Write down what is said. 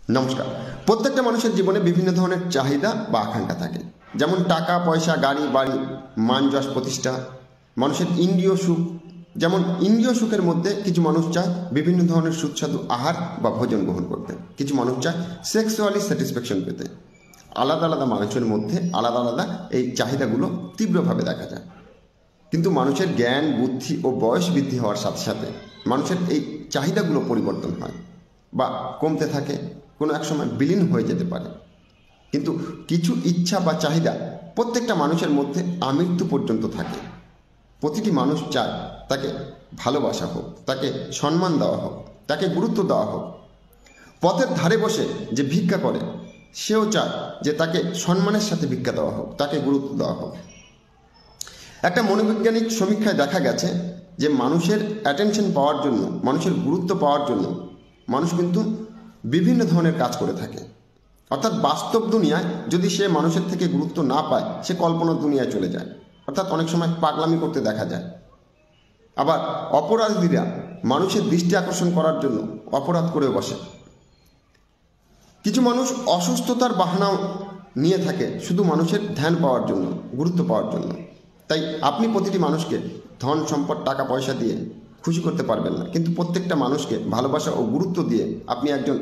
নমস্কার। প্রত্যেকটা মানুষের জীবনে বিভিন্ন ধরনের চাহিদা বা আকাঙ্ক্ষা থাকে, যেমন টাকা পয়সা, গাড়ি বাড়ি, মান যশ প্রতিষ্ঠা, মানুষের ইন্দ্রিয় সুখ। যেমন ইন্দ্রিয় সুখের মধ্যে কিছু মানুষ চায় বিভিন্ন ধরনের সুস্বাদু আহার বা ভোজন গ্রহণ করতে, কিছু মানুষ চায় সেক্সুয়ালি স্যাটিসফ্যাকশন পেতে। আলাদা আলাদা মানুষের মধ্যে আলাদা আলাদা এই চাহিদাগুলো তীব্রভাবে দেখা যায়। কিন্তু মানুষের জ্ঞান বুদ্ধি ও বয়স বৃদ্ধি হওয়ার সাথে সাথে মানুষের এই চাহিদাগুলো পরিবর্তন হয় বা কমতে থাকে, কোনো এক সময় বিলীন হয়ে যেতে পারে। কিন্তু কিছু ইচ্ছা বা চাহিদা প্রত্যেকটা মানুষের মধ্যে আমৃত্যু পর্যন্ত থাকে। প্রতিটি মানুষ চায় তাকে ভালোবাসা হোক, তাকে সম্মান দেওয়া হোক, তাকে গুরুত্ব দেওয়া হোক। পথের ধারে বসে যে ভিক্ষা করে সেও চায় যে তাকে সম্মানের সাথে ভিক্ষা দেওয়া হোক, তাকে গুরুত্ব দেওয়া হোক। একটা মনোবৈজ্ঞানিক সমীক্ষায় দেখা গেছে যে মানুষের অ্যাটেনশন পাওয়ার জন্য, মানুষের গুরুত্ব পাওয়ার জন্য মানুষ কিন্তু বিভিন্ন ধরনের কাজ করে থাকে। অর্থাৎ বাস্তব দুনিয়ায় যদি সে মানুষের থেকে গুরুত্ব না পায়, সে কল্পনার দুনিয়ায় চলে যায়। অর্থাৎ অনেক সময় পাগলামি করতে দেখা যায়। আবার অপরাধীরা মানুষের দৃষ্টি আকর্ষণ করার জন্য অপরাধ করে বসে। কিছু মানুষ অসুস্থতার বাহানা নিয়ে থাকে শুধু মানুষের ধ্যান পাওয়ার জন্য, গুরুত্ব পাওয়ার জন্য। তাই আপনি প্রতিটি মানুষকে ধন সম্পদ টাকা পয়সা দিয়ে খুশি করতে পারবেন না, কিন্তু প্রত্যেকটা মানুষকে ভালোবাসা ও গুরুত্ব দিয়ে আপনি একজন